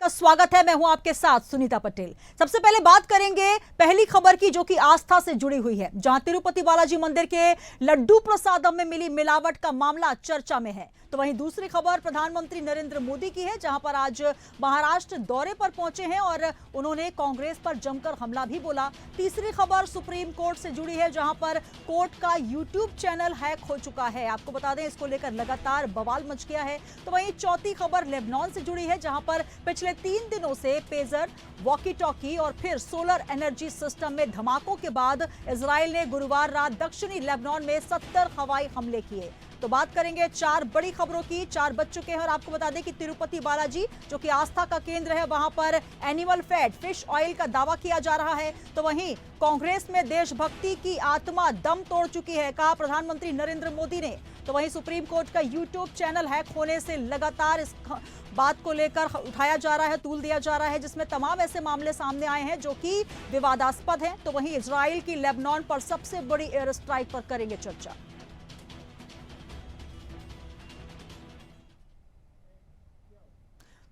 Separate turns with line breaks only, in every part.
का स्वागत है। मैं हूं आपके साथ सुनीता पटेल। सबसे पहले बात करेंगे पहली खबर की, जो कि आस्था से जुड़ी हुई है, जहां तिरुपति बालाजी मंदिर के लड्डू प्रसादम में मिली मिलावट का मामला चर्चा में है। तो वहीं दूसरी खबर प्रधानमंत्री नरेंद्र मोदी की है, जहां पर आज महाराष्ट्र दौरे पर पहुंचे हैं और उन्होंने कांग्रेस पर जमकर हमला भी बोला। तीसरी खबर सुप्रीम कोर्ट से जुड़ी है, जहां पर कोर्ट का यूट्यूब चैनल हैक हो चुका है। आपको बता दें, इसको लेकर लगातार बवाल मच गया है। तो वहीं चौथी खबर लेबनान से जुड़ी है, जहां पर पिछले 3 दिनों से पेजर, वॉकी टॉकी और फिर सोलर एनर्जी सिस्टम में धमाकों के बाद इजराइल ने गुरुवार रात दक्षिणी लेबनान में 70 हवाई हमले किए। तो बात करेंगे 4 बड़ी खबरों की। 4 बज चुके हैं और आपको बता दें कि तिरुपति बालाजी, जो कि आस्था का केंद्र है, वहां पर एनिमल फैट, फिश ऑयल का दावा किया जा रहा है। तो वहीं कांग्रेस में देशभक्ति की आत्मा दम तोड़ चुकी है, कहा प्रधानमंत्री नरेंद्र मोदी ने। तो वहीं सुप्रीम कोर्ट का यूट्यूब चैनल हैक होने से लगातार इस बात को लेकर उठाया जा रहा है, तूल दिया जा रहा है, जिसमें तमाम ऐसे मामले सामने आए हैं जो कि विवादास्पद हैं। तो वहीं इजराइल की लेबनान पर सबसे बड़ी एयर स्ट्राइक पर करेंगे चर्चा।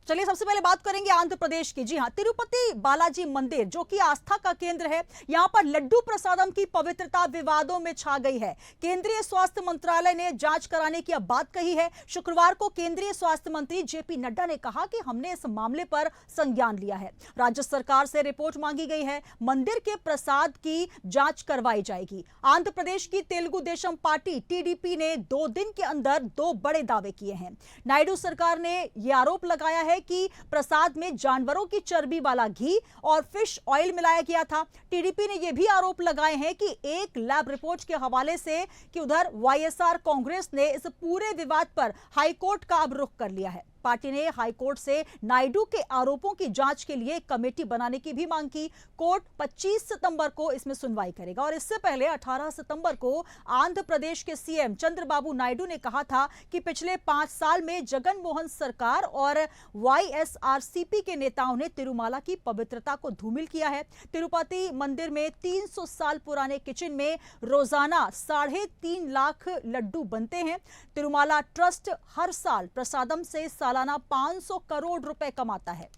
चलिए सबसे पहले बात करेंगे आंध्र प्रदेश की। जी हां, तिरुपति बालाजी मंदिर, जो कि आस्था का केंद्र है, यहां पर लड्डू प्रसादम की पवित्रता विवादों में छा गई है। केंद्रीय स्वास्थ्य मंत्रालय ने जांच कराने की अब बात कही है। शुक्रवार को केंद्रीय स्वास्थ्य मंत्री जेपी नड्डा ने कहा कि हमने इस मामले पर संज्ञान लिया है, राज्य सरकार से रिपोर्ट मांगी गई है, मंदिर के प्रसाद की जांच करवाई जाएगी। आंध्र प्रदेश की तेलुगु देशम पार्टी टीडीपी ने 2 दिन के अंदर 2 बड़े दावे किए हैं। नायडू सरकार ने यह आरोप लगाया है कि प्रसाद में जानवरों की चर्बी वाला घी और फिश ऑयल मिलाया गया था। टीडीपी ने यह भी आरोप लगाए हैं कि एक लैब रिपोर्ट के हवाले से कि उधर वाईएसआर कांग्रेस ने इस पूरे विवाद पर हाईकोर्ट का अब रुख कर लिया है। पार्टी ने हाईकोर्ट से नायडू के आरोपों की जांच के लिए कमेटी बनाने की भी मांग की। कोर्ट 25 सितंबर को इसमें सुनवाई करेगा और इससे पहले 18 सितंबर को आंध्र प्रदेश के सीएम चंद्रबाबू नायडू ने कहा था कि पिछले 5 साल में जगन मोहन सरकार और वाईएसआरसीपी के नेताओं ने तिरुमाला की पवित्रता को धूमिल किया है। तिरुपति मंदिर में 300 साल पुराने किचन में रोजाना 3.5 लाख लड्डू बनते हैं। तिरुमाला ट्रस्ट हर साल प्रसादम से सालाना 500 करोड़ रुपए कमाता है।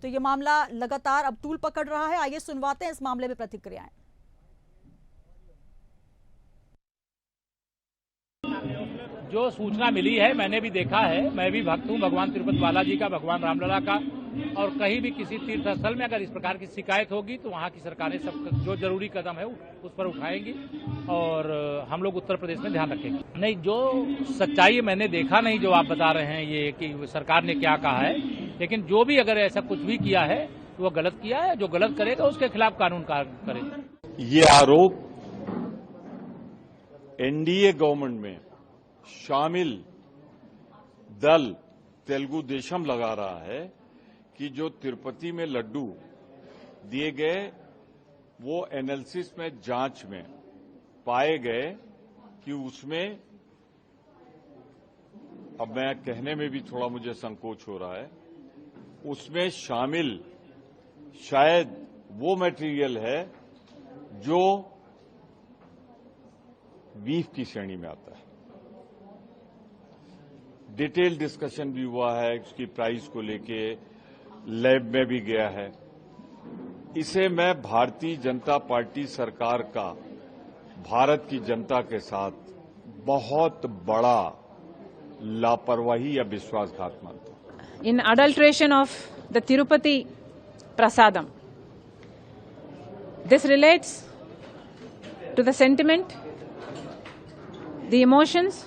तो यह मामला लगातार अब तूल पकड़ रहा है। आइए सुनवाते हैं इस मामले में प्रतिक्रियाएं।
जो सूचना मिली है, मैंने भी देखा है, मैं भी भक्त हूं भगवान तिरुपति बालाजी का, भगवान रामलला का, और कहीं भी किसी तीर्थ स्थल में अगर इस प्रकार की शिकायत होगी तो वहां की सरकारें सब जो जरूरी कदम है उस पर उठाएंगी और हम लोग उत्तर प्रदेश में ध्यान रखेंगे। नहीं, जो सच्चाई मैंने देखा नहीं जो आप बता रहे हैं ये कि सरकार ने क्या कहा है, लेकिन जो भी अगर ऐसा कुछ भी किया है तो वो गलत किया है। जो गलत करेगा उसके खिलाफ कानून कार्य करेगा।
ये आरोप एनडीए गवर्नमेंट में शामिल दल तेलुगु देशम लगा रहा है कि जो तिरुपति में लड्डू दिए गए वो एनालिसिस में, जांच में पाए गए कि उसमें, अब मैं कहने में भी थोड़ा मुझे संकोच हो रहा है, उसमें शामिल शायद वो मटेरियल है जो बीफ की श्रेणी में आता है। डिटेल डिस्कशन भी हुआ है, उसकी प्राइस को लेके लैब में भी गया है। इसे मैं भारतीय जनता पार्टी सरकार का भारत की जनता के साथ बहुत बड़ा लापरवाही या विश्वासघात मानता हूं।
In adulteration of the Tirupati Prasadam, this relates to the sentiment, the emotions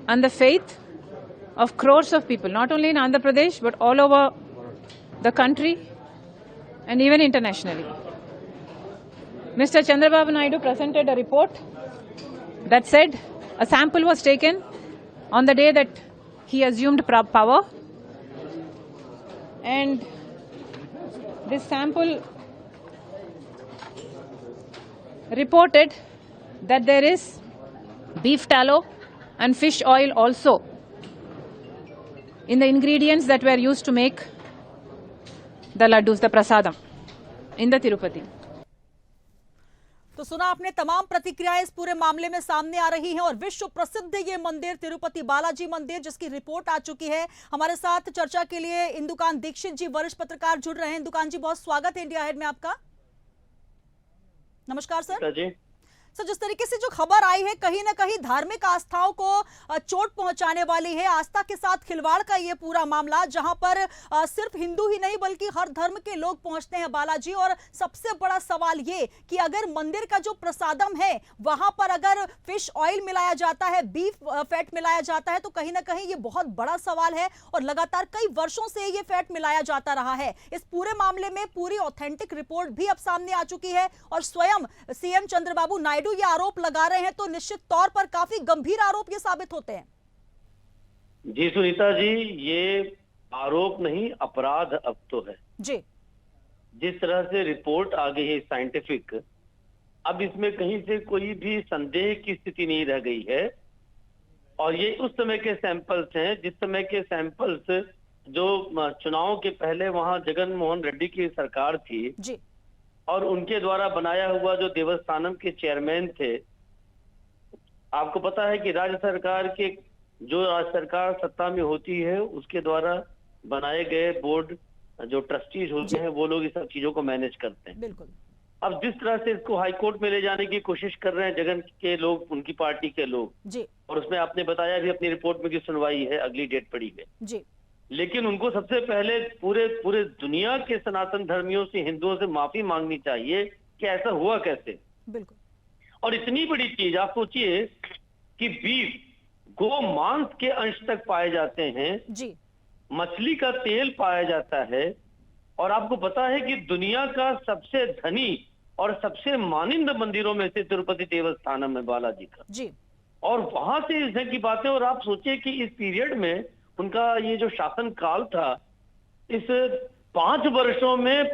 and the faith of crores of people, not only in Andhra Pradesh but all over the country and even internationally. Mr. Chandrababu Naidu presented a report that said a sample was taken on the day that he assumed power, and this sample reported that there is beef tallow and fish oil also in the ingredients that were used to make the laddus, the prasadam, in the Tirupati.
तो सुना आपने, तमाम प्रतिक्रियाएं इस पूरे मामले में सामने आ रही हैं और विश्व प्रसिद्ध ये मंदिर तिरुपति बालाजी मंदिर, जिसकी रिपोर्ट आ चुकी है। हमारे साथ चर्चा के लिए इंदुकान दीक्षित जी, वरिष्ठ पत्रकार, जुड़ रहे हैं। इंदुकान जी, बहुत स्वागत है इंडिया अहेड में आपका। नमस्कार सर। सर, जिस तरीके से जो खबर आई है, कहीं ना कहीं धार्मिक आस्थाओं को चोट पहुंचाने वाली है। आस्था के साथ खिलवाड़ का ये पूरा मामला, जहां पर सिर्फ हिंदू ही नहीं बल्कि हर धर्म के लोग पहुंचते हैं बालाजी। और सबसे बड़ा सवाल ये कि अगर मंदिर का जो प्रसादम है वहां पर अगर फिश ऑयल मिलाया जाता है, बीफ फैट मिलाया जाता है, तो कहीं ना कहीं ये बहुत बड़ा सवाल है। और लगातार कई वर्षों से ये फैट मिलाया जाता रहा है। इस पूरे मामले में पूरी ऑथेंटिक रिपोर्ट भी अब सामने आ चुकी है और स्वयं सीएम चंद्रबाबू नायडू ये आरोप लगा रहे हैं, तो निश्चित तौर पर काफी गंभीर आरोप ये साबित होते हैं।
जी सुनीता जी, ये आरोप नहीं, अपराध अब तो है
जी।
जिस तरह से रिपोर्ट आ गई है साइंटिफिक, अब इसमें कहीं से कोई भी संदेह की स्थिति नहीं रह गई है। और ये उस समय के सैंपल्स हैं जिस समय के सैंपल्स जो चुनाव के पहले वहां जगन मोहन रेड्डी की सरकार थी
जी,
और उनके द्वारा बनाया हुआ जो देवस्थानम के चेयरमैन थे। आपको पता है कि राज्य सरकार के जो राज्य सरकार सत्ता में होती है उसके द्वारा बनाए गए बोर्ड जो ट्रस्टीज होते हैं वो लोग इस सब चीजों को मैनेज करते हैं।
बिल्कुल।
अब जिस तरह से इसको हाई कोर्ट में ले जाने की कोशिश कर रहे हैं जगन के लोग, उनकी पार्टी के लोग
जी,
और उसमें आपने बताया भी अपनी रिपोर्ट में की सुनवाई है, अगली डेट पड़ी है
जी,
लेकिन उनको सबसे पहले पूरे दुनिया के सनातन धर्मियों से, हिंदुओं से माफी मांगनी चाहिए कि ऐसा हुआ कैसे।
बिल्कुल।
और इतनी बड़ी चीज आप सोचिए कि बीफ, गो मांस के अंश तक पाए जाते हैं
जी,
मछली का तेल पाया जाता है। और आपको पता है कि दुनिया का सबसे धनी और सबसे मानिंद मंदिरों में से तिरुपति देवस्थानम है बालाजी का
जी,
और वहां से इस ढंग की बातें। और आप सोचिए कि इस पीरियड में उनका ये जो शासन काल था, इस 5 वर्षों में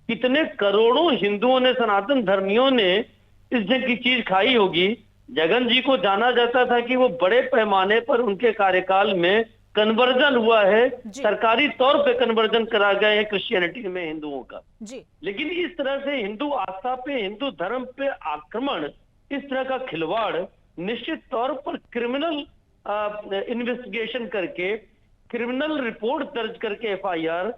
कितने करोड़ों हिंदुओं ने, सनातन धर्मियों ने इस ढंग की चीज खाई होगी। जगन जी को जाना जाता था कि वो बड़े पैमाने पर उनके कार्यकाल में कन्वर्जन हुआ है, सरकारी तौर पे कन्वर्जन करा गया है क्रिश्चियनिटी में हिंदुओं का
जी।
लेकिन इस तरह से हिंदू आस्था पे, हिंदू धर्म पे आक्रमण, इस तरह का खिलवाड़ निश्चित तौर पर क्रिमिनल इन्वेस्टिगेशन करके, क्रिमिनल रिपोर्ट दर्ज करके एफआईआर,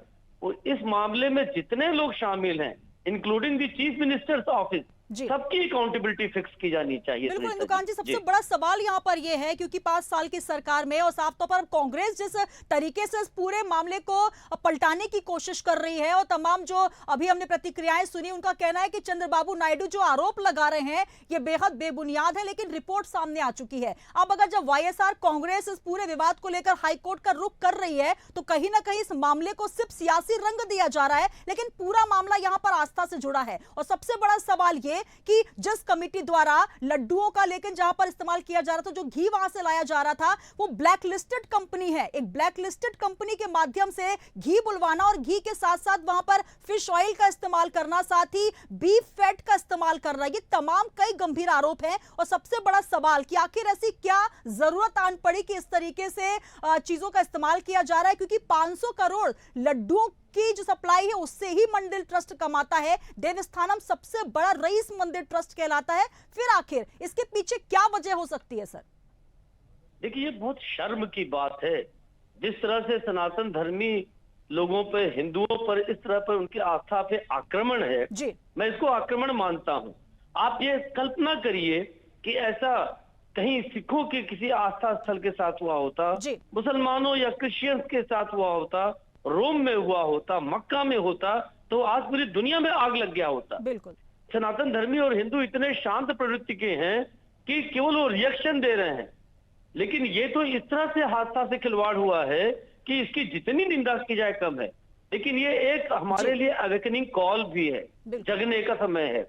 इस मामले में जितने लोग शामिल हैं including the chief minister's office, सबकी अकाउंटेबिलिटी फिक्स की जानी चाहिए।
बिल्कुल इंदुकान जी, सबसे बड़ा सवाल यहाँ पर यह है क्योंकि 5 साल की सरकार में और साफ तौर पर कांग्रेस जिस तरीके से इस पूरे मामले को पलटाने की कोशिश कर रही है और तमाम जो अभी हमने प्रतिक्रियाएं सुनी, उनका कहना है कि चंद्रबाबू नायडू जो आरोप लगा रहे हैं ये बेहद बेबुनियाद है, लेकिन रिपोर्ट सामने आ चुकी है। अब अगर जब वाईएसआर कांग्रेस इस पूरे विवाद को लेकर हाईकोर्ट का रुख कर रही है तो कहीं ना कहीं इस मामले को सिर्फ सियासी रंग दिया जा रहा है, लेकिन पूरा मामला यहाँ पर आस्था से जुड़ा है। और सबसे बड़ा सवाल ये कि जिस कमेटी द्वारा लड्डुओं का लेकिन जहां पर इस्तेमाल किया जा रहा था, जो घी वहां से लाया जा रहा था, वो ब्लैक लिस्टेड कंपनी है। एक ब्लैक लिस्टेड कंपनी के माध्यम से घी बुलवाना और घी के साथ साथ वहां पर फिश ऑयल का इस्तेमाल करना, साथ ही बीफ फैट का इस्तेमाल करना, ये तमाम कई गंभीर आरोप हैं। और सबसे बड़ा सवाल कि आखिर ऐसी क्या जरूरत आन पड़ी कि इस तरीके से चीजों का इस्तेमाल किया जा रहा है, क्योंकि 500 करोड़ लड्डुओं की जो सप्लाई है उससे ही मंदिर ट्रस्ट कमाता है। देवस्थानम सबसे बड़ा रईस मंदिर ट्रस्ट कहलाता है। फिर आखिर इसके पीछे क्या वजह हो सकती है सर?
देखिए, ये बहुत शर्म की बात है जिस तरह से सनातन धर्मी लोगों पे, हिंदुओं पर इस तरह पर उनकी आस्था पे आक्रमण है
जी।
मैं इसको आक्रमण मानता हूं। आप ये कल्पना करिए कि ऐसा कहीं सिखों के किसी आस्था स्थल के साथ हुआ होता, मुसलमानों या क्रिश्चियंस के साथ हुआ होता, रोम में हुआ होता, मक्का में होता, तो आज पूरी दुनिया में आग लग गया होता।
बिल्कुल।
सनातन धर्मी और हिंदू इतने शांत प्रवृत्ति के हैं कि केवल वो रिएक्शन दे रहे हैं, लेकिन ये तो इस तरह से हादसा से खिलवाड़ हुआ है कि इसकी जितनी निंदा की जाए कम है। लेकिन ये एक हमारे लिए अवेकनिंग कॉल भी है, जगने का समय है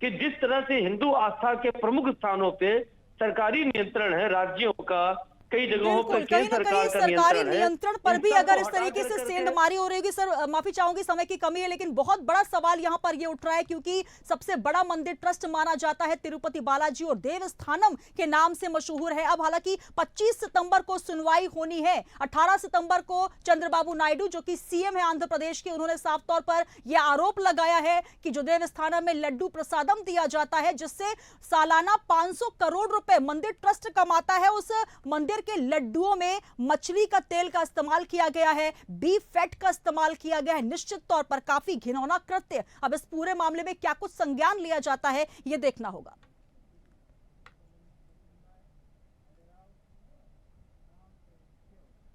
कि जिस तरह से हिंदू आस्था के प्रमुख स्थानों पे सरकारी नियंत्रण है, राज्यों का, कई जगहों पर
बिल्कुल, कहीं
केंद्र
ना
सरकार
कहीं
का
सरकारी
नियंत्रण है।
नियंत्रण पर
इन
भी
सबको
अगर इस
हटा
तरीके
कर
से
करके
सेंधमारी हो रही होगी। सर माफी चाहूंगी, समय की कमी है, लेकिन बहुत बड़ा सवाल यहाँ पर ये उठ रहा है क्योंकि सबसे बड़ा मंदिर ट्रस्ट माना जाता है तिरुपति बालाजी और देवस्थानम के नाम से मशहूर है। अब हालांकि 25 सितंबर को सुनवाई होनी है। 18 सितंबर को चंद्रबाबू नायडू जो कि सीएम है आंध्र प्रदेश के, उन्होंने साफ तौर पर यह आरोप लगाया है कि जो देवस्थानम में लड्डू प्रसादम दिया जाता है जिससे सालाना 500 करोड़ रुपए मंदिर ट्रस्ट कमाता है, उस मंदिर के लड्डुओं में मछली का तेल का इस्तेमाल किया गया है, बीफ फैट का इस्तेमाल किया गया है। निश्चित तौर पर काफी घिनौना कृत्य। अब इस पूरे मामले में क्या कुछ संज्ञान लिया जाता है, यह देखना होगा।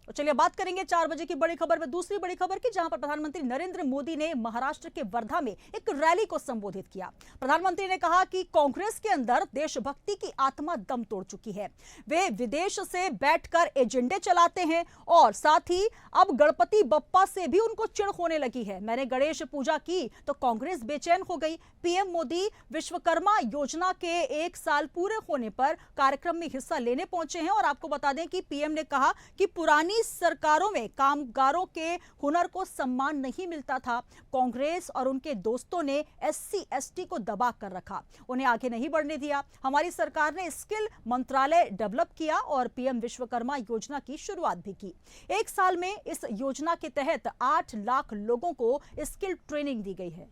तो चलिए बात करेंगे 4 बजे की बड़ी खबर में, दूसरी बड़ी खबर की, जहां पर प्रधानमंत्री नरेंद्र मोदी ने महाराष्ट्र के वर्धा में एक रैली को संबोधित किया। प्रधानमंत्री ने कहा कि कांग्रेस के अंदर देशभक्ति की आत्मा दम तोड़ चुकी है। वे विदेश से बैठकर एजेंडे चलाते हैं और साथ ही अब गणपति बप्पा से भी उनको चिढ़ होने लगी है। मैंने गणेश पूजा की तो कांग्रेस बेचैन हो गई। पीएम मोदी विश्वकर्मा योजना के 1 साल पूरे होने पर कार्यक्रम में हिस्सा लेने पहुंचे हैं और आपको बता दें कि पीएम ने कहा कि पुरानी सरकारों में कामगारों के हुनर को सम्मान नहीं मिलता था। कांग्रेस और उनके दोस्तों ने एससी एसटी को दबा कर रखा, उन्हें आगे नहीं बढ़ने दिया। हमारी सरकार ने स्किल मंत्रालय डेवलप किया और पीएम विश्वकर्मा योजना की शुरुआत भी की। 1 साल में इस योजना के तहत 8 लाख लोगों को स्किल ट्रेनिंग दी गई है।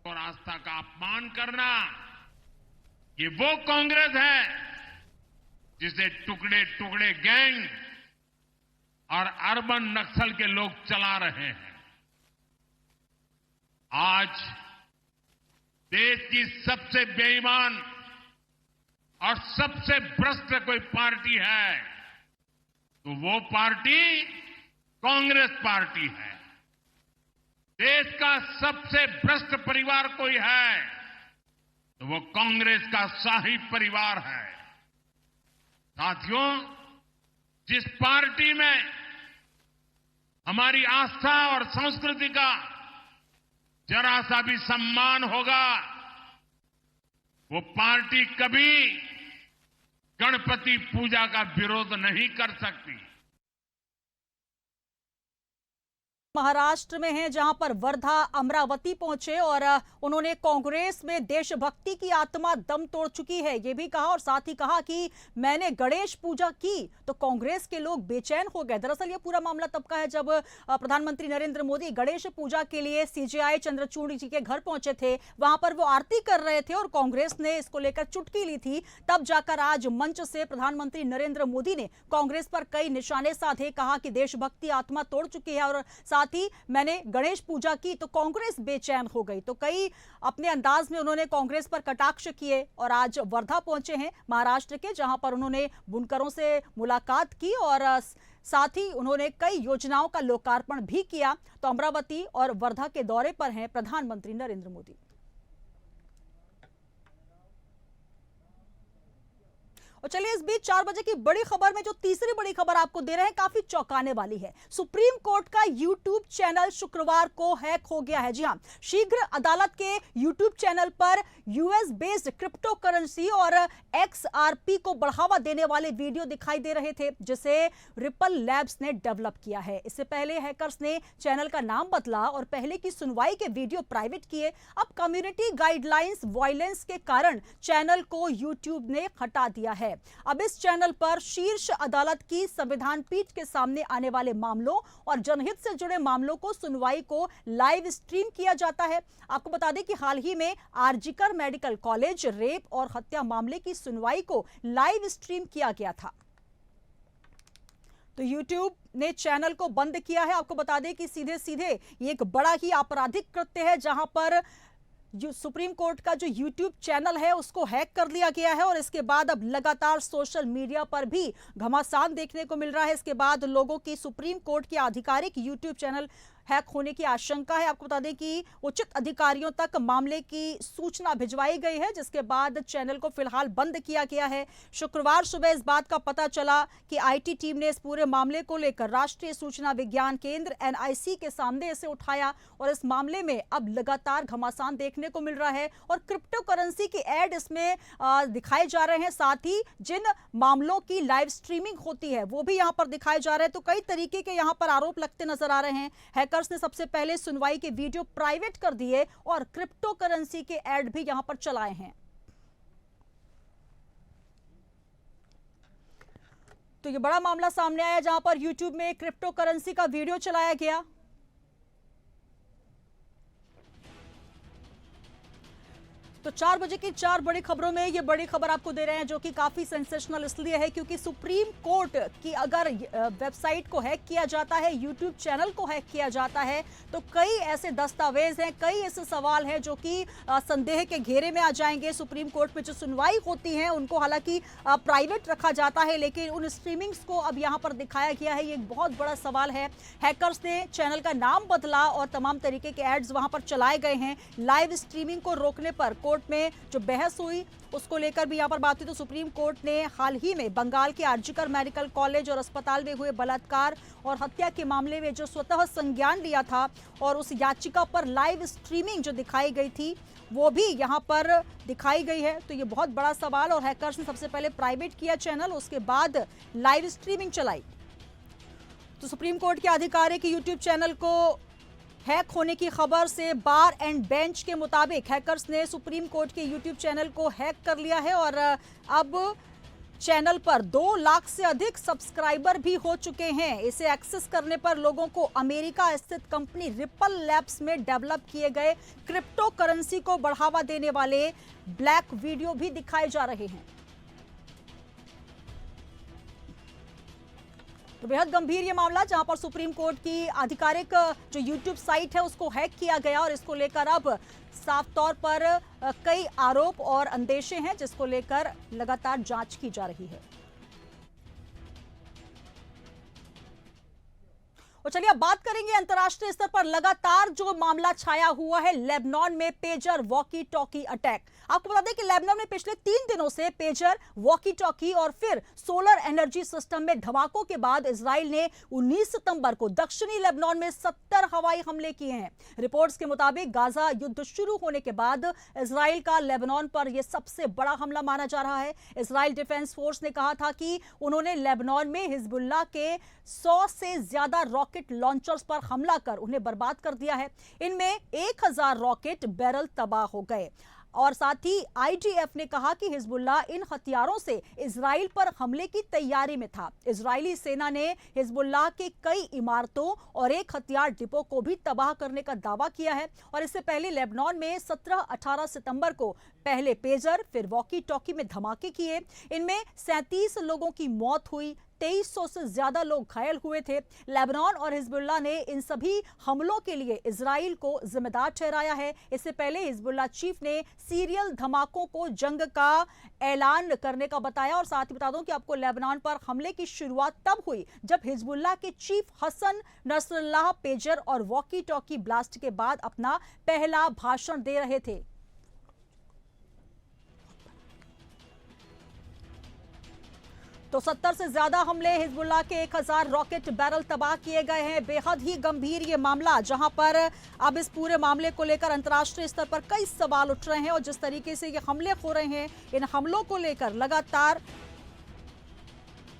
और आस्था का अपमान करना, ये वो कांग्रेस है जिसे टुकड़े टुकड़े गैंग और अर्बन नक्सल के लोग चला रहे हैं। आज देश की सबसे बेईमान और सबसे भ्रष्ट कोई पार्टी है तो वो पार्टी कांग्रेस पार्टी है। देश का सबसे भ्रष्ट परिवार कोई है तो वो कांग्रेस का शाही परिवार है। साथियों, जिस पार्टी में हमारी आस्था और संस्कृति का जरा सा भी सम्मान होगा, वो पार्टी कभी गणपति पूजा का विरोध नहीं कर सकती।
महाराष्ट्र में हैं, जहां पर वर्धा अमरावती पहुंचे और उन्होंने कांग्रेस में देशभक्ति की आत्मा दम तोड़ चुकी है ये भी कहा और साथ ही कहा कि मैंने गणेश पूजा की तो कांग्रेस के लोग बेचैन हो गए। दरअसल ये पूरा मामला तब का है जब प्रधानमंत्री नरेंद्र मोदी गणेश पूजा के लिए सीजेआई चंद्रचूड़ जी के घर पहुंचे थे। वहां पर वो आरती कर रहे थे और कांग्रेस ने इसको लेकर चुटकी ली थी। तब जाकर आज मंच से प्रधानमंत्री नरेंद्र मोदी ने कांग्रेस पर कई निशाने साधे, कहा कि देशभक्ति आत्मा तोड़ चुकी है और साथ ही मैंने गणेश पूजा की तो कांग्रेस बेचैन हो गई। तो कई अपने अंदाज में उन्होंने कांग्रेस पर कटाक्ष किए और आज वर्धा पहुंचे हैं महाराष्ट्र के, जहां पर उन्होंने बुनकरों से मुलाकात की और साथ ही उन्होंने कई योजनाओं का लोकार्पण भी किया। तो अमरावती और वर्धा के दौरे पर हैं प्रधानमंत्री नरेंद्र मोदी। और चलिए इस बीच 4 बजे की बड़ी खबर में जो तीसरी बड़ी खबर आपको दे रहे हैं काफी चौंकाने वाली है। सुप्रीम कोर्ट का यूट्यूब चैनल शुक्रवार को हैक हो गया है। जी हां, शीघ्र अदालत के यूट्यूब चैनल पर यूएस बेस्ड क्रिप्टो करेंसी और एक्सआरपी को बढ़ावा देने वाले वीडियो दिखाई दे रहे थे जिसे रिपल लैब्स ने डेवलप किया है। इससे पहले हैकर्स ने चैनल का नाम बदला और पहले की सुनवाई के वीडियो प्राइवेट किए। अब कम्युनिटी गाइडलाइंस वायलेंस के कारण चैनल को यूट्यूब ने हटा दिया है। अब इस चैनल पर शीर्ष अदालत की संविधान पीठ के सामने आने वाले मामलों और जनहित से जुड़े मामलों को सुनवाई को लाइव स्ट्रीम किया जाता है। आपको बता दें कि हाल ही में आरजीकर मेडिकल कॉलेज रेप और हत्या मामले की सुनवाई को लाइव स्ट्रीम किया गया था। तो YouTube ने चैनल को बंद किया है। आपको बता दें कि सीधे सीधे ये एक बड़ा ही आपराधिक कृत्य है जहां पर सुप्रीम कोर्ट का जो YouTube चैनल है उसको हैक कर लिया गया है और इसके बाद अब लगातार सोशल मीडिया पर भी घमासान देखने को मिल रहा है। इसके बाद लोगों की सुप्रीम कोर्ट के आधिकारिक YouTube चैनल हैक होने की आशंका है। आपको बता दें कि उचित अधिकारियों तक मामले की सूचना भिजवाई गई है, जिसके बाद चैनल को फिलहाल बंद किया गया है। शुक्रवार सुबह इस बात का पता चला कि आईटी टीम ने इस पूरे मामले को लेकर राष्ट्रीय सूचना विज्ञान केंद्र एनआईसी के सामने इसे उठाया और इस मामले में अब लगातार घमासान देखने को मिल रहा है और क्रिप्टो करेंसी की एड इसमें दिखाए जा रहे हैं। साथ ही जिन मामलों की लाइव स्ट्रीमिंग होती है वो भी यहां पर दिखाए जा रहे हैं। तो कई तरीके के यहां पर आरोप लगते नजर आ रहे हैं। हैकर्स ने सबसे पहले सुनवाई के वीडियो प्राइवेट कर दिए और क्रिप्टो करेंसी के एड भी यहां पर चलाए हैं। तो ये बड़ा मामला सामने आया जहां पर YouTube में क्रिप्टो करेंसी का वीडियो चलाया गया। तो 4 बजे की 4 बड़ी खबरों में ये बड़ी खबर आपको दे रहे हैं, जो कि काफी सेंसेशनल इसलिए है क्योंकि सुप्रीम कोर्ट की अगर वेबसाइट को हैक किया जाता है, यूट्यूब चैनल को हैक किया जाता है, तो कई ऐसे दस्तावेज हैं, कई ऐसे सवाल हैं जो कि संदेह के घेरे में आ जाएंगे। सुप्रीम कोर्ट में जो सुनवाई होती है उनको हालांकि प्राइवेट रखा जाता है, लेकिन उन स्ट्रीमिंग्स को अब यहाँ पर दिखाया गया है। ये एक बहुत बड़ा सवाल है। हैकर्स ने चैनल का नाम बदला और तमाम तरीके के एड्स वहां पर चलाए गए हैं। लाइव स्ट्रीमिंग को रोकने पर कोर्ट में जो बहस हुई उसको लेकर भी यहां पर बात हुई। तो सुप्रीम कोर्ट ने हाल ही में बंगाल के आरजीकर मेडिकल कॉलेज और अस्पताल में हुए बलात्कार और हत्या के मामले में जो स्वतः संज्ञान लिया था और उस याचिका पर लाइव स्ट्रीमिंग जो दिखाई गई थी वो भी यहां पर दिखाई गई है। तो ये बहुत बड़ा सवाल, और हैकर्स ने सबसे पहले प्राइवेट किया चैनल, उसके बाद लाइव स्ट्रीमिंग चलाई। तो सुप्रीम कोर्ट के आधिकारिक यूट्यूब चैनल को हैक होने की खबर से बार एंड बेंच के मुताबिक हैकर्स ने सुप्रीम कोर्ट के यूट्यूब चैनल को हैक कर लिया है और अब चैनल पर 2 लाख से अधिक सब्सक्राइबर भी हो चुके हैं। इसे एक्सेस करने पर लोगों को अमेरिका स्थित कंपनी रिपल लैब्स में डेवलप किए गए क्रिप्टो करेंसी को बढ़ावा देने वाले ब्लैक वीडियो भी दिखाए जा रहे हैं। तो बेहद गंभीर ये मामला, जहां पर सुप्रीम कोर्ट की आधिकारिक जो यूट्यूब साइट है उसको हैक किया गया और इसको लेकर अब साफ तौर पर कई आरोप और अंदेशे हैं, जिसको लेकर लगातार जांच की जा रही है। और चलिए अब बात करेंगे अंतर्राष्ट्रीय स्तर पर लगातार जो मामला छाया हुआ है लेबनान में पेजर वॉकी टॉकी अटैक। आपको बता दें कि लेबनान में पिछले 3 दिनों से पेजर वॉकी टॉकी और फिर सोलर एनर्जी सिस्टम में धमाकों के बाद इजराइल ने 19 सितंबर को दक्षिणी लेबनान में 70 हवाई हमले किए हैं। रिपोर्ट्स के मुताबिक गाजा युद्ध शुरू होने के बाद इजराइल का लेबनान पर यह सबसे बड़ा हमला माना जा रहा है। इजराइल डिफेंस फोर्स ने कहा था कि उन्होंने लेबनान में हिजबुल्लाह के 100 से ज्यादा रॉकेट लॉन्चर्स पर हमला कर उन्हें बर्बाद कर दिया है। इनमें 1000 रॉकेट बैरल तबाह हो गए। और साथ ही आईडीएफ ने कहा कि हिजबुल्लाह इन हथियारों से इजराइल पर हमले की तैयारी में था। इजरायली सेना ने हिजबुल्लाह के कई इमारतों और एक हथियार डिपो को भी तबाह करने का दावा किया है। और इससे पहले लेबनान में 17-18 सितंबर को पहले पेजर फिर वॉकी टॉकी में धमाके किए। इनमें 37 लोगों की मौत हुई, 2300 से ज्यादा लोग घायल हुए थे। लेबनान और हिजबुल्लाह ने इन सभी हमलों के लिए इजराइल को जिम्मेदार ठहराया है। इससे पहले हिजबुल्लाह चीफ ने सीरियल धमाकों को जंग का ऐलान करने का बताया। और साथ ही बता दूं कि आपको लेबनान पर हमले की शुरुआत तब हुई जब हिजबुल्लाह के चीफ हसन नसरुल्लाह पेजर और वॉकी टॉकी ब्लास्ट के बाद अपना पहला भाषण दे रहे थे। तो 70 से ज्यादा हमले, हिजबुल्लाह के 1000 रॉकेट बैरल तबाह किए गए हैं। बेहद ही गंभीर ये मामला, जहां पर अब इस पूरे मामले को लेकर अंतर्राष्ट्रीय स्तर पर कई सवाल उठ रहे हैं और जिस तरीके से ये हमले हो रहे हैं, इन हमलों को लेकर लगातार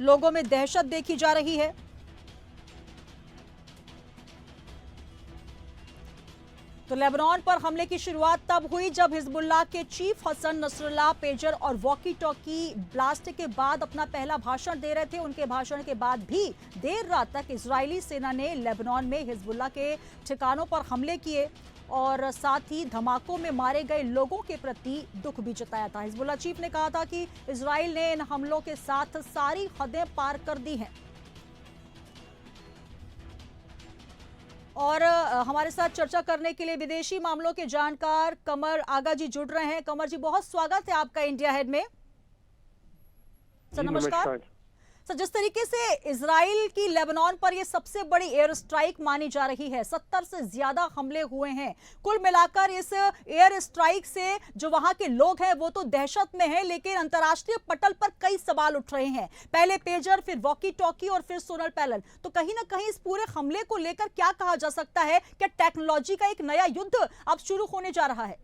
लोगों में दहशत देखी जा रही है। तो लेबनान पर हमले की शुरुआत तब हुई जब हिजबुल्लाह के चीफ हसन नसरुल्लाह पेजर और वॉकी टॉकी ब्लास्ट के बाद अपना पहला भाषण दे रहे थे। उनके भाषण के बाद भी देर रात तक इजरायली सेना ने लेबनान में हिजबुल्लाह के ठिकानों पर हमले किए और साथ ही धमाकों में मारे गए लोगों के प्रति दुख भी जताया था। हिजबुल्लाह चीफ ने कहा था कि इजराइल ने इन हमलों के साथ सारी हदें पार कर दी हैं। और हमारे साथ चर्चा करने के लिए विदेशी मामलों के जानकार कमर आगा जी जुड़ रहे हैं। कमर जी, बहुत स्वागत है आपका इंडिया हेड में। सर नमस्कार। सर, जिस तरीके से इजराइल की लेबनान पर यह सबसे बड़ी एयर स्ट्राइक मानी जा रही है, 70 से ज्यादा हमले हुए हैं। कुल मिलाकर इस एयर स्ट्राइक से जो वहां के लोग हैं वो तो दहशत में हैं, लेकिन अंतर्राष्ट्रीय पटल पर कई सवाल उठ रहे हैं। पहले पेजर, फिर वॉकी टॉकी और फिर सोलर पैनल। तो कहीं ना कहीं इस पूरे हमले को लेकर क्या कहा जा सकता है? क्या टेक्नोलॉजी का एक नया युद्ध अब शुरू होने जा रहा है?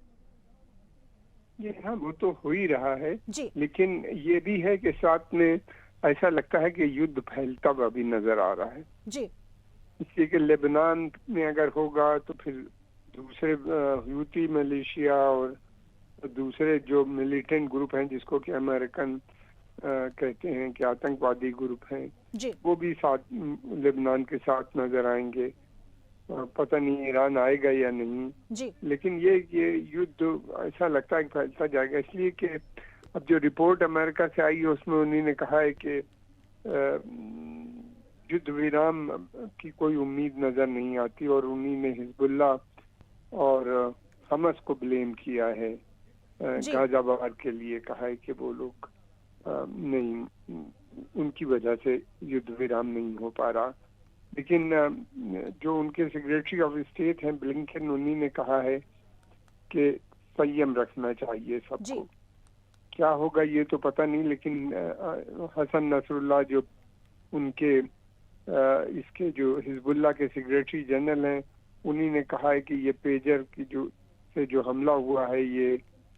जी हाँ, वो तो हो ही रहा है
जी।
लेकिन ये भी है कि साथ में ऐसा लगता है कि युद्ध फैलता हुआ भी नजर आ रहा है
जी।
इसलिए कि लेबनान में अगर होगा तो फिर दूसरे ह्यूती मिलिशिया और दूसरे जो मिलिटेंट ग्रुप हैं जिसको कि अमेरिकन कहते हैं कि आतंकवादी ग्रुप हैं
जी।
वो भी साथ लेबनान के साथ नजर आएंगे। पता नहीं ईरान आएगा या नहीं
जी।
लेकिन ये युद्ध ऐसा लगता है कि फैलता जाएगा, इसलिए कि अब जो रिपोर्ट अमेरिका से आई है उसमें उन्होंने कहा है कि युद्ध विराम की कोई उम्मीद नजर नहीं आती और उन्हीं ने हिजबुल्ला और हमस को ब्लेम किया है गाजा वार के लिए, कहा है कि वो लोग नहीं, उनकी वजह से युद्ध विराम नहीं हो पा रहा। लेकिन जो उनके सेक्रेटरी ऑफ स्टेट हैं ब्लिंकन, उन्हीं ने कहा है कि संयम रखना चाहिए सबको। क्या होगा ये तो पता नहीं, लेकिन हसन नसरुल्लाह जो उनके इसके जो हिजबुल्लाह के सेक्रेटरी जनरल हैं, उन्हीं ने कहा है कि ये पेजर की जो हमला हुआ है ये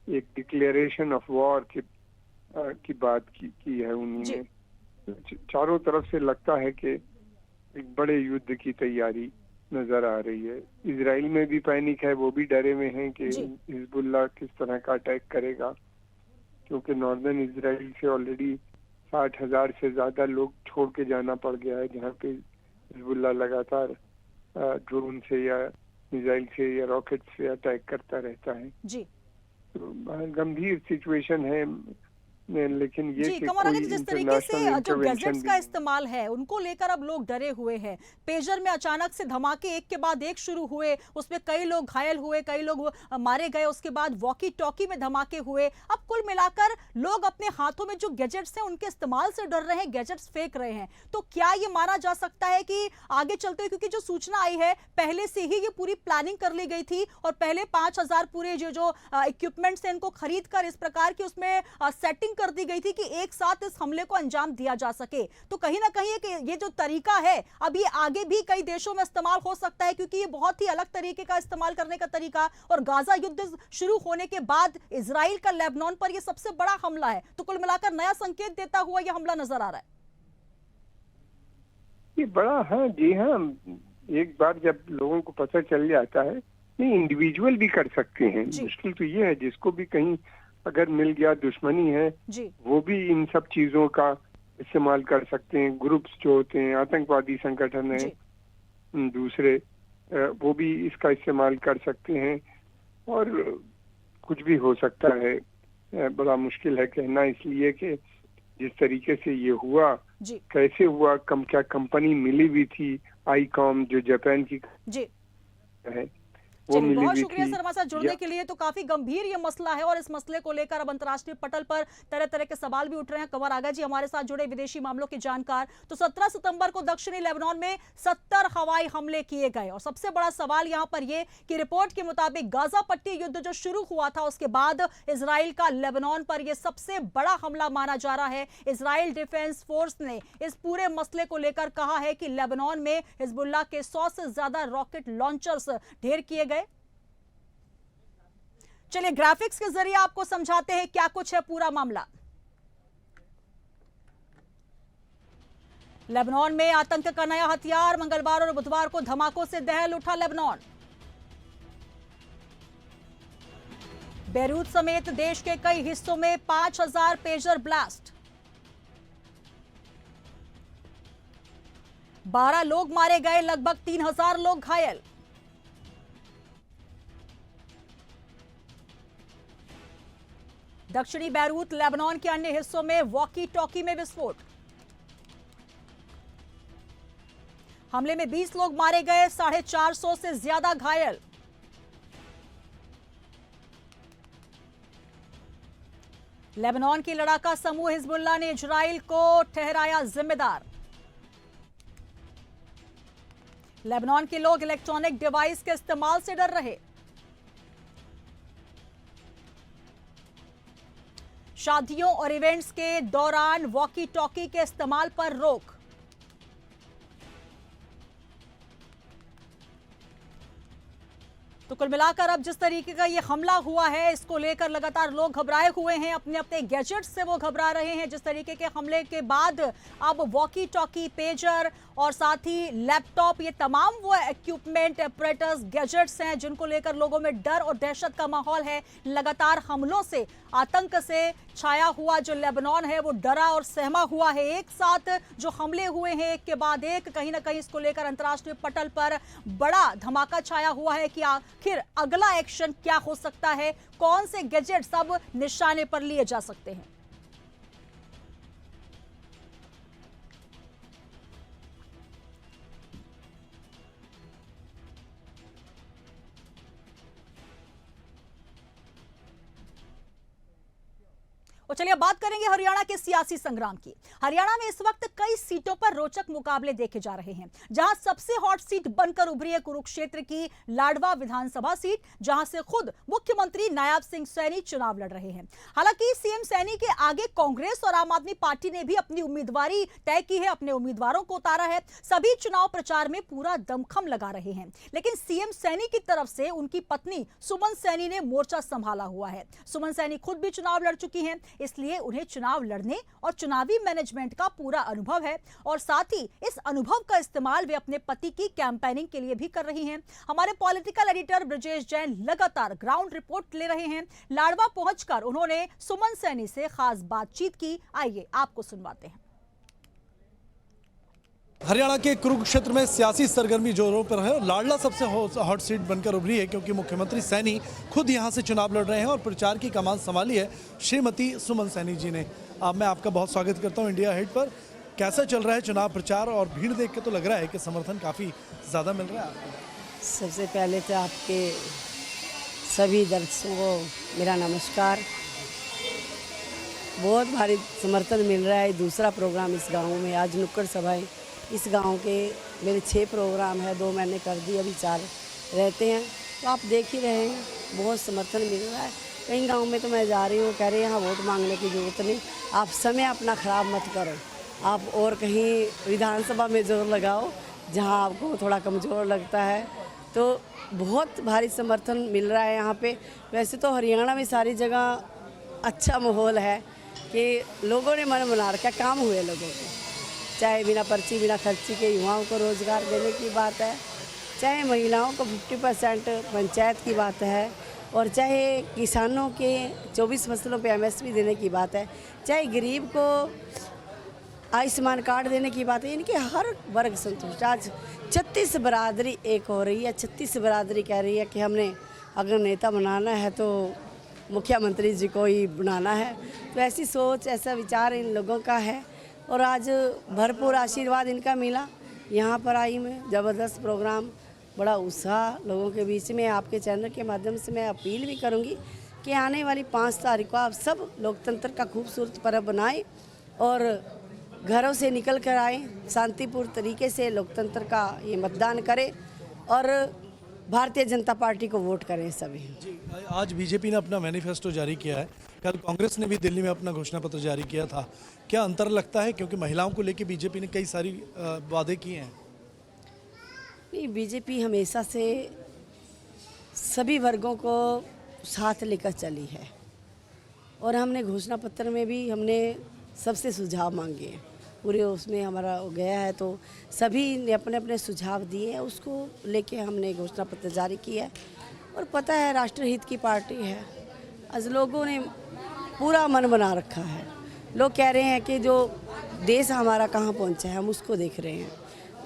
एक डिक्लेरेशन ऑफ वॉर की बात की है उन्हीं ने। चारों तरफ से लगता है कि एक बड़े युद्ध की तैयारी नजर आ रही है। इजराइल में भी पैनिक है, वो भी डरे हुए हैं कि हिजबुल्लाह किस तरह का अटैक करेगा, क्योंकि नॉर्दर्न इजराइल से ऑलरेडी 60,000 से ज्यादा लोग छोड़ के जाना पड़ गया है, जहाँ पे हिजबुल्लाह लगातार ड्रोन से या मिसाइल से या रॉकेट से अटैक करता रहता है।
जी।
तो गंभीर सिचुएशन है, लेकिन ये
जी, कमर अगर जिस तरीके से जो गैजेट्स का इस्तेमाल है उनको लेकर अब लोग डरे हुए हैं। पेजर में अचानक से धमाके एक के बाद एक शुरू हुए, उसमें कई लोग घायल हुए, कई लोग मारे गए। उसके बाद वॉकी टॉकी में धमाके हुए। अब कुल मिलाकर लोग अपने हाथों में जो गैजेट्स हैं उनके इस्तेमाल से डर रहे हैं, गैजेट्स फेंक रहे हैं। तो क्या ये माना जा सकता है कि आगे चलते हुए, क्योंकि जो सूचना आई है पहले से ही ये पूरी प्लानिंग कर ली गई थी और पहले 5,000 पूरे जो इक्विपमेंट्स हैं इनको खरीद कर इस प्रकार की उसमें सेटिंग कर दी गई थी कि एक साथ इस हमले को अंजाम दिया जा सके। तो कहीं ना कहीं ये जो तरीका है अब ये आगे भी कई देशों में इस्तेमाल हो सकता है, क्योंकि ये बहुत ही अलग तरीके का इस्तेमाल करने का तरीका। और गाजा युद्ध शुरू होने के बाद इजराइल का लेबनान पर यह सबसे बड़ा हमला है, तो कुल मिलाकर नया संकेत देता हुआ यह हमला नजर आ रहा है।
ये बड़ा है जी हाँ, एक बार जब लोगों को पता चल जाता है, नहीं इंडिविजुअल भी कर सकते हैं। मुश्किल तो ये है जिसको भी कहीं अगर मिल गया दुश्मनी है वो भी इन सब चीजों का इस्तेमाल कर सकते हैं। ग्रुप्स जो होते हैं, आतंकवादी संगठन है दूसरे, वो भी इसका इस्तेमाल कर सकते हैं और कुछ भी हो सकता है। बड़ा मुश्किल है कहना, इसलिए कि जिस तरीके से ये हुआ, कैसे हुआ, क्या कंपनी मिली हुई थी आईकॉम जो जापान की है,
बहुत शुक्रिया सर हमारे साथ जुड़ने के लिए। तो काफी गंभीर ये मसला है और इस मसले को लेकर अब अंतर्राष्ट्रीय पटल पर तरह तरह के सवाल भी उठ रहे हैं। कंवर आगा जी हमारे साथ जुड़े, विदेशी मामलों के जानकार। तो 17 सितंबर को दक्षिणी लेबनान में 70 हवाई हमले किए गए और सबसे बड़ा सवाल यहां पर यह कि रिपोर्ट के मुताबिक गाजा पट्टी युद्ध जो शुरू हुआ था उसके बाद इजराइल का लेबनान पर यह सबसे बड़ा हमला माना जा रहा है। इजराइल डिफेंस फोर्स ने इस पूरे मसले को लेकर कहा है कि लेबनान में हिजबुल्लाह के 100 से ज्यादा रॉकेट लॉन्चर्स ढेर किए गए। चलिए ग्राफिक्स के जरिए आपको समझाते हैं क्या कुछ है पूरा मामला। लेबनान में आतंक का नया हथियार, मंगलवार और बुधवार को धमाकों से दहल उठा लेबनान। बेरूत समेत देश के कई हिस्सों में 5,000 पेजर ब्लास्ट, 12 लोग मारे गए, लगभग 3,000 लोग घायल। दक्षिणी बेरूत, लेबनान के अन्य हिस्सों में वॉकी टॉकी में विस्फोट। हमले में 20 लोग मारे गए, 450 से ज्यादा घायल। लेबनान की लड़ाका समूह हिजबुल्लाह ने इजराइल को ठहराया जिम्मेदार। लेबनान के लोग इलेक्ट्रॉनिक डिवाइस के इस्तेमाल से डर रहे। शादियों और इवेंट्स के दौरान वॉकी टॉकी के इस्तेमाल पर रोक। तो कुल मिलाकर अब जिस तरीके का ये हमला हुआ है, इसको लेकर लगातार लोग घबराए हुए हैं। अपने अपने गैजेट्स से वो घबरा रहे हैं। जिस तरीके के हमले के बाद अब वॉकी टॉकी, पेजर और साथ ही लैपटॉप, ये तमाम वो इक्विपमेंट, ऑपरेटर्स, गैजेट्स हैं जिनको लेकर लोगों में डर और दहशत का माहौल है। लगातार हमलों से, आतंक से छाया हुआ जो लेबनान है वो डरा और सहमा हुआ है। एक साथ जो हमले हुए हैं एक के बाद एक, कहीं ना कहीं इसको लेकर अंतर्राष्ट्रीय पटल पर बड़ा धमाका छाया हुआ है कि आखिर अगला एक्शन क्या हो सकता है, कौन से गैजेट्स अब निशाने पर लिए जा सकते हैं। और चलिए बात करेंगे हरियाणा के सियासी संग्राम की। हरियाणा में इस वक्त कई सीटों पर रोचक मुकाबले देखे जा रहे हैं। जहां सबसे हॉट सीट बनकर उभरी है कुरुक्षेत्र की लाडवा विधानसभा सीट, जहां से खुद मुख्यमंत्री नायब सिंह सैनी चुनाव लड़ रहे हैं। हालांकि सीएम सैनी के आगे कांग्रेस और आम आदमी पार्टी ने भी अपनी उम्मीदवारी तय की है, अपने उम्मीदवारों को उतारा है। सभी चुनाव प्रचार में पूरा दमखम लगा रहे हैं। लेकिन सीएम सैनी की तरफ से उनकी पत्नी सुमन सैनी ने मोर्चा संभाला हुआ है। सुमन सैनी खुद भी चुनाव लड़ चुकी हैं, इसलिए उन्हें चुनाव लड़ने और चुनावी मैनेजमेंट का पूरा अनुभव है और साथ ही इस अनुभव का इस्तेमाल वे अपने पति की कैंपेनिंग के लिए भी कर रही हैं। हमारे पॉलिटिकल एडिटर ब्रजेश जैन लगातार ग्राउंड रिपोर्ट ले रहे हैं। लाडवा पहुंचकर उन्होंने सुमन सैनी से खास बातचीत की। आइए आपको सुनवाते हैं।
हरियाणा के कुरुक्षेत्र में सियासी सरगर्मी जोरों पर है। लाडला सबसे हॉट सीट बनकर उभरी है क्योंकि मुख्यमंत्री सैनी खुद यहां से चुनाव लड़ रहे हैं और प्रचार की कमान संभाली है श्रीमती सुमन सैनी जी ने। अब मैं आपका बहुत स्वागत करता हूं इंडिया हेड पर। कैसा चल रहा है चुनाव प्रचार, और भीड़ देख के तो लग रहा है कि समर्थन काफ़ी ज़्यादा मिल रहा है आपको।
सबसे पहले तो आपके सभी दर्शकों को मेरा नमस्कार। बहुत भारी समर्थन मिल रहा है। दूसरा प्रोग्राम इस गांव में, आज नुक्कड़ सभाएं इस गांव के मेरे 6 प्रोग्राम है, 2 मैंने कर दिए, अभी 4 रहते हैं। तो आप देख ही रहे हैं बहुत समर्थन मिल रहा है। कई गांव में तो मैं जा रही हूँ, कह रहे हैं यहाँ वोट मांगने की ज़रूरत नहीं, आप समय अपना ख़राब मत करो, आप और कहीं विधानसभा में जोर लगाओ जहाँ आपको थोड़ा कमज़ोर लगता है। तो बहुत भारी समर्थन मिल रहा है यहाँ पे। वैसे तो हरियाणा में सारी जगह अच्छा माहौल है कि लोगों ने मन बना रखा, काम हुए लोगों को, चाहे बिना पर्ची बिना खर्ची के युवाओं को रोज़गार देने की बात है, चाहे महिलाओं को 50% पंचायत की बात है, और चाहे किसानों के 24 फसलों पे MSP देने की बात है, चाहे गरीब को आयुष्मान कार्ड देने की बात है। यानी कि हर वर्ग संतुष्ट। आज 36 बरादरी एक हो रही है। 36 बरादरी कह रही है कि हमने अगर नेता बनाना है तो मुख्यमंत्री जी को ही बनाना है। तो ऐसी सोच, ऐसा विचार इन लोगों का है और आज भरपूर आशीर्वाद इनका मिला। यहाँ पर आई मैं, ज़बरदस्त प्रोग्राम, बड़ा उत्साह लोगों के बीच में। आपके चैनल के माध्यम से मैं अपील भी करूँगी कि आने वाली 5 तारीख को आप सब लोकतंत्र का खूबसूरत पर्व बनाएं और घरों से निकल कर आएँ, शांतिपूर्ण तरीके से लोकतंत्र का ये मतदान करें और भारतीय जनता पार्टी को वोट करें सभी।
जी, आज बीजेपी ने अपना मैनिफेस्टो जारी किया है, कल कांग्रेस ने भी दिल्ली में अपना घोषणा पत्र जारी किया था। क्या अंतर लगता है, क्योंकि महिलाओं को लेकर बीजेपी ने कई सारी वादे किए हैं?
नहीं, बीजेपी हमेशा से सभी वर्गों को साथ लेकर चली है और हमने घोषणा पत्र में भी हमने सबसे सुझाव मांगे हैं। पूरे उसमें हमारा गया है तो सभी ने अपने अपने सुझाव दिए हैं, उसको लेके हमने घोषणा पत्र जारी किया है। और पता है राष्ट्रहित की पार्टी है, आज लोगों ने पूरा मन बना रखा है। लोग कह रहे हैं कि जो देश हमारा कहाँ पहुँचा है हम उसको देख रहे हैं।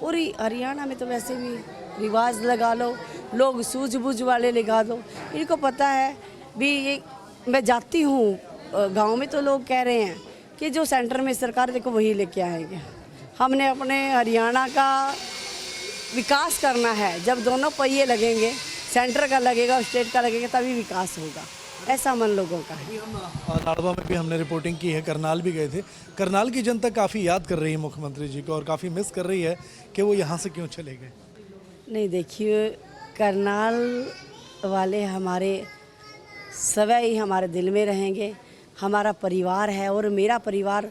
पूरी हरियाणा में तो वैसे भी रिवाज लगा लो, लोग सूझबूझ वाले लगा दो, इनको पता है भी। ये मैं जाती हूँ गाँव में तो लोग कह रहे हैं कि जो सेंटर में सरकार देखो वही लेके आएंगे। हमने अपने हरियाणा का विकास करना है। जब दोनों पहिए लगेंगे, सेंटर का लगेगा और स्टेट का लगेगा, तभी विकास होगा। ऐसा मन लोगों का है।
लाडवा में भी हमने रिपोर्टिंग की है, करनाल भी गए थे। करनाल की जनता काफ़ी याद कर रही है मुख्यमंत्री जी को और काफ़ी मिस कर रही है कि वो यहाँ से क्यों चले गए।
नहीं, देखिए, करनाल वाले हमारे सवै हमारे दिल में रहेंगे, हमारा परिवार है और मेरा परिवार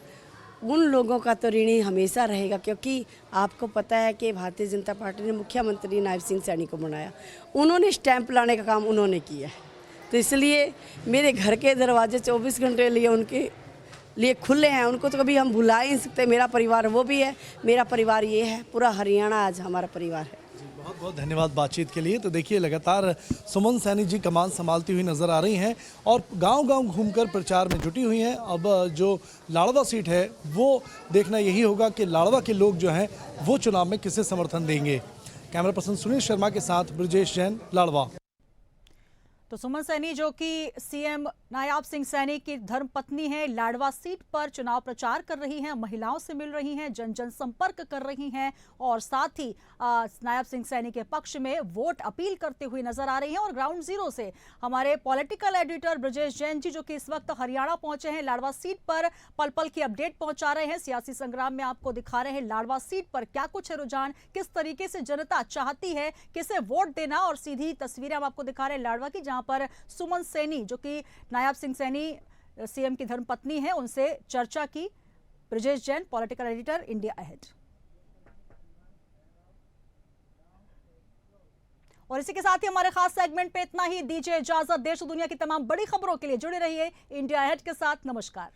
उन लोगों का तो ऋणी हमेशा रहेगा, क्योंकि आपको पता है कि भारतीय जनता पार्टी ने मुख्यमंत्री नायब सिंह सैनी को बनाया, उन्होंने स्टैंप लाने का काम उन्होंने किया है, तो इसलिए मेरे घर के दरवाजे 24 घंटे लिए उनके लिए खुले हैं, उनको तो कभी हम भुला ही नहीं सकते। मेरा परिवार वो भी है, मेरा परिवार ये है, पूरा हरियाणा आज हमारा परिवार है।
बहुत बहुत धन्यवाद बातचीत के लिए। तो देखिए, लगातार सुमन सैनी जी कमान संभालती हुई नजर आ रही हैं और गांव-गांव घूमकर प्रचार में जुटी हुई हैं। अब जो लाडवा सीट है वो देखना यही होगा कि लाडवा के लोग जो हैं वो चुनाव में किसे समर्थन देंगे। कैमरा पर्सन सुनील शर्मा के साथ ब्रजेश जैन, लाडवा।
तो सुमन सैनी जो कि सीएम नायाब सिंह सैनी की धर्मपत्नी हैं, लाडवा सीट पर चुनाव प्रचार कर रही हैं, महिलाओं से मिल रही हैं, जन संपर्क कर रही हैं और साथ ही नायाब सिंह सैनी के पक्ष में वोट अपील करते हुए नजर आ रही हैं। और ग्राउंड जीरो से हमारे पॉलिटिकल एडिटर ब्रजेश जैन जी जो कि इस वक्त हरियाणा पहुंचे हैं, लाडवा सीट पर पल पल की अपडेट पहुंचा रहे हैं। सियासी संग्राम में आपको दिखा रहे हैं लाडवा सीट पर क्या कुछ है रुझान, किस तरीके से जनता चाहती है किसे वोट देना, और सीधी तस्वीरें हम आपको दिखा रहे हैं लाडवा की, जहां पर सुमन सैनी जो कि नायाब सिंह सैनी सीएम की धर्मपत्नी है उनसे चर्चा की। Brajesh Jain, political editor, India ahead. और इसी के साथ ही हमारे खास सेगमेंट पे इतना ही। दीजिए इजाजत। देश और दुनिया की तमाम बड़ी खबरों के लिए जुड़े रहिए इंडिया अहेड के साथ। नमस्कार।